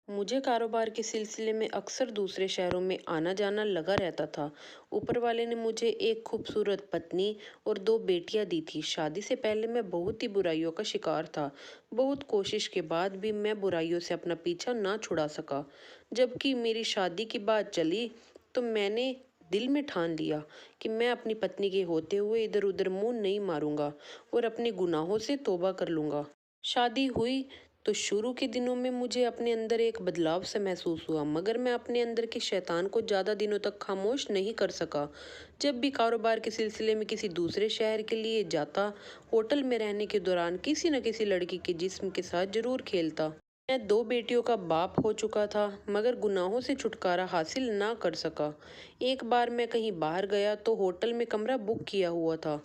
मुझे कारोबार के सिलसिले में अक्सर दूसरे शहरों में आना जाना लगा रहता था। ऊपर वाले ने मुझे एक खूबसूरत पत्नी और दो बेटियां दी थी। शादी से पहले मैं बहुत ही बुराइयों का शिकार था। बहुत कोशिश के बाद भी मैं बुराइयों से अपना पीछा ना छुड़ा सका। जबकि मेरी शादी की बात चली तो मैंने दिल में ठान लिया कि मैं अपनी पत्नी के होते हुए इधर उधर मुंह नहीं मारूंगा और अपने गुनाहों से तौबा कर लूंगा। शादी हुई तो शुरू के दिनों में मुझे अपने अंदर एक बदलाव सा महसूस हुआ, मगर मैं अपने अंदर के शैतान को ज़्यादा दिनों तक खामोश नहीं कर सका। जब भी कारोबार के सिलसिले में किसी दूसरे शहर के लिए जाता, होटल में रहने के दौरान किसी न किसी लड़की के जिस्म के साथ जरूर खेलता। मैं दो बेटियों का बाप हो चुका था, मगर गुनाहों से छुटकारा हासिल ना कर सका। एक बार मैं कहीं बाहर गया तो होटल में कमरा बुक किया हुआ था।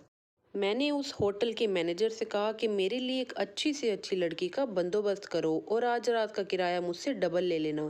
मैंने उस होटल के मैनेजर से कहा कि मेरे लिए एक अच्छी से अच्छी लड़की का बंदोबस्त करो और आज रात का किराया मुझसे डबल ले लेना।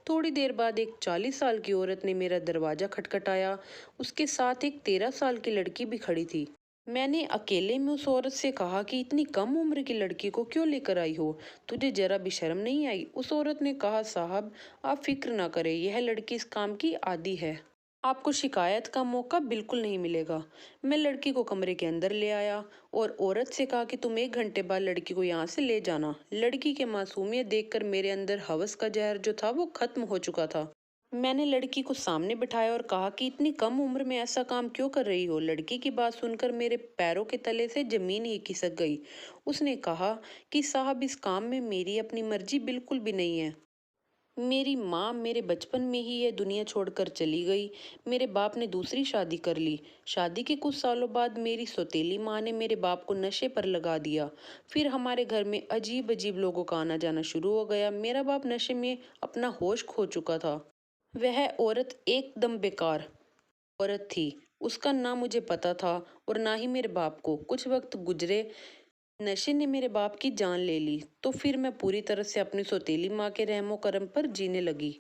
थोड़ी देर बाद एक 40 साल की औरत ने मेरा दरवाजा खटखटाया। उसके साथ एक 13 साल की लड़की भी खड़ी थी। मैंने अकेले में उस औरत से कहा कि इतनी कम उम्र की लड़की को क्यों लेकर आई हो? तुझे जरा भी शर्म नहीं आई? उस औरत ने कहा, साहब आप फिक्र ना करें, यह लड़की इस काम की आदी है। आपको शिकायत का मौका बिल्कुल नहीं मिलेगा। मैं लड़की को कमरे के अंदर ले आया और औरत से कहा कि तुम 1 घंटे बाद लड़की को यहाँ से ले जाना। लड़की के मासूमियत देखकर मेरे अंदर हवस का जहर जो था वो खत्म हो चुका था। मैंने लड़की को सामने बिठाया और कहा कि इतनी कम उम्र में ऐसा काम क्यों कर रही हो? लड़की की बात सुनकर मेरे पैरों के तले से जमीन ही खिसक गई। उसने कहा कि साहब इस काम में मेरी अपनी मर्जी बिल्कुल भी नहीं है। मेरी माँ मेरे बचपन में ही ये दुनिया छोड़कर चली गई। मेरे बाप ने दूसरी शादी कर ली। शादी के कुछ सालों बाद मेरी सौतेली माँ ने मेरे बाप को नशे पर लगा दिया। फिर हमारे घर में अजीब अजीब लोगों का आना जाना शुरू हो गया। मेरा बाप नशे में अपना होश खो चुका था। वह औरत एकदम बेकार औरत थी। उसका ना मुझे पता था और ना ही मेरे बाप को। कुछ वक्त गुजरे, नशे ने मेरे बाप की जान ले ली, तो फिर मैं पूरी तरह से अपनी सौतेली माँ के रहमो करम पर जीने लगी।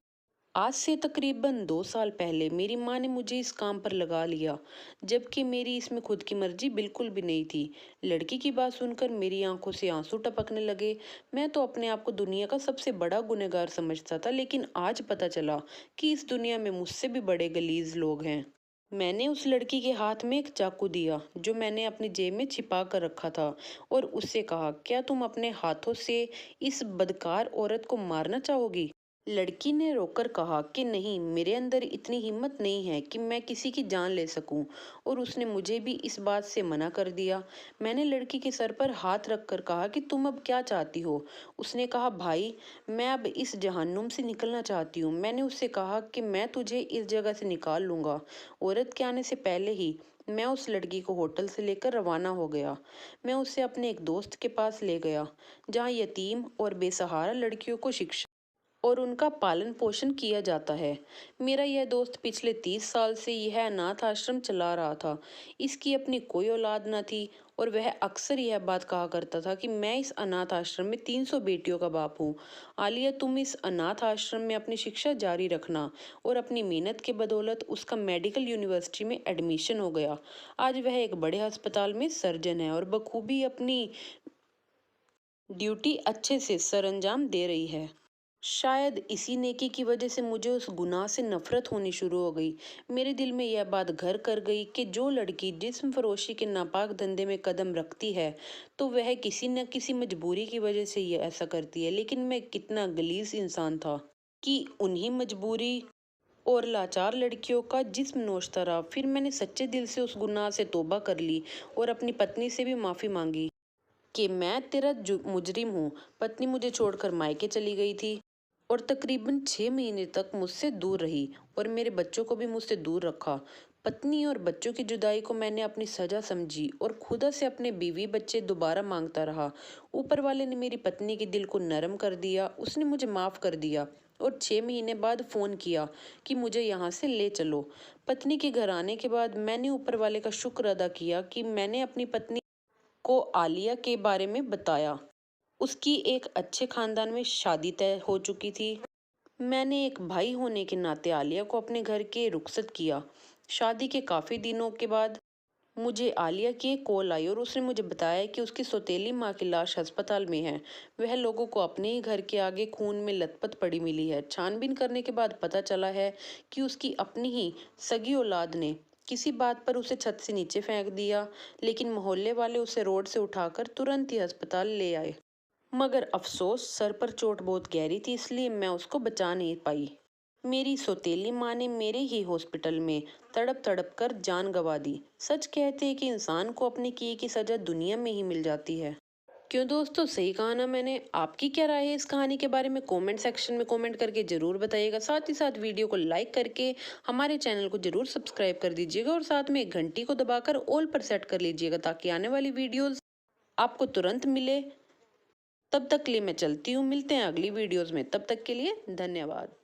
आज से तकरीबन 2 साल पहले मेरी माँ ने मुझे इस काम पर लगा लिया, जबकि मेरी इसमें खुद की मर्जी बिल्कुल भी नहीं थी। लड़की की बात सुनकर मेरी आंखों से आंसू टपकने लगे। मैं तो अपने आप को दुनिया का सबसे बड़ा गुनहगार समझता था, लेकिन आज पता चला कि इस दुनिया में मुझसे भी बड़े गलीज लोग हैं। मैंने उस लड़की के हाथ में एक चाकू दिया जो मैंने अपनी जेब में छिपा कर रखा था और उससे कहा, क्या तुम अपने हाथों से इस बदकार औरत को मारना चाहोगी? लड़की ने रोकर कहा कि नहीं, मेरे अंदर इतनी हिम्मत नहीं है कि मैं किसी की जान ले सकूं, और उसने मुझे भी इस बात से मना कर दिया। मैंने लड़की के सर पर हाथ रखकर कहा कि तुम अब क्या चाहती हो? उसने कहा, भाई मैं अब इस जहन्नुम से निकलना चाहती हूँ। मैंने उससे कहा कि मैं तुझे इस जगह से निकाल लूंगा। औरत के आने से पहले ही मैं उस लड़की को होटल से लेकर रवाना हो गया। मैं उसे अपने एक दोस्त के पास ले गया, जहाँ यतीम और बेसहारा लड़कियों को शिक्षा और उनका पालन पोषण किया जाता है। मेरा यह दोस्त पिछले 30 साल से यह अनाथ आश्रम चला रहा था। इसकी अपनी कोई औलाद न थी और वह अक्सर यह बात कहा करता था कि मैं इस अनाथ आश्रम में 300 बेटियों का बाप हूँ। आलिया, तुम इस अनाथ आश्रम में अपनी शिक्षा जारी रखना। और अपनी मेहनत के बदौलत उसका मेडिकल यूनिवर्सिटी में एडमिशन हो गया। आज वह एक बड़े अस्पताल में सर्जन है और बखूबी अपनी ड्यूटी अच्छे से सरअंजाम दे रही है। शायद इसी नेकी की वजह से मुझे उस गुनाह से नफरत होनी शुरू हो गई। मेरे दिल में यह बात घर कर गई कि जो लड़की जिस्म फरोशी के नापाक धंधे में कदम रखती है, तो वह किसी न किसी मजबूरी की वजह से ये ऐसा करती है। लेकिन मैं कितना गलीज इंसान था कि उन्हीं मजबूरी और लाचार लड़कियों का जिस्म नोचता रहा। फिर मैंने सच्चे दिल से उस गुनाह से तौबा कर ली और अपनी पत्नी से भी माफ़ी मांगी कि मैं तेरा मुजरिम हूँ। पत्नी मुझे छोड़कर मायके चली गई थी और तकरीबन 6 महीने तक मुझसे दूर रही और मेरे बच्चों को भी मुझसे दूर रखा। पत्नी और बच्चों की जुदाई को मैंने अपनी सजा समझी और खुदा से अपने बीवी बच्चे दोबारा मांगता रहा। ऊपर वाले ने मेरी पत्नी के दिल को नरम कर दिया। उसने मुझे माफ़ कर दिया और 6 महीने बाद फ़ोन किया कि मुझे यहाँ से ले चलो। पत्नी के घर आने के बाद मैंने ऊपर वाले का शुक्र अदा किया कि मैंने अपनी पत्नी को आलिया के बारे में बताया। उसकी एक अच्छे खानदान में शादी तय हो चुकी थी। मैंने एक भाई होने के नाते आलिया को अपने घर के रुखसत किया। शादी के काफी दिनों के बाद मुझे आलिया की एक कॉल आई और उसने मुझे बताया कि उसकी सौतेली माँ की लाश अस्पताल में है। वह लोगों को अपने ही घर के आगे खून में लथपथ पड़ी मिली है। छानबीन करने के बाद पता चला है कि उसकी अपनी ही सगी औलाद ने किसी बात पर उसे छत से नीचे फेंक दिया, लेकिन मोहल्ले वाले उसे रोड से उठाकर तुरंत ही अस्पताल ले आए। मगर अफसोस, सर पर चोट बहुत गहरी थी, इसलिए मैं उसको बचा नहीं पाई। मेरी सौतेली माँ ने मेरे ही हॉस्पिटल में तड़प तड़प कर जान गंवा दी। सच कहते हैं कि इंसान को अपने किए की सजा दुनिया में ही मिल जाती है। क्यों दोस्तों, सही कहा ना मैंने? आपकी क्या राय है इस कहानी के बारे में? कमेंट सेक्शन में कमेंट करके जरूर बताइएगा। साथ ही साथ वीडियो को लाइक करके हमारे चैनल को जरूर सब्सक्राइब कर दीजिएगा और साथ में घंटी को दबाकर ऑल पर सेट कर लीजिएगा ताकि आने वाली वीडियोस आपको तुरंत मिले। तब तक के लिए मैं चलती हूँ, मिलते हैं अगली वीडियोस में। तब तक के लिए धन्यवाद।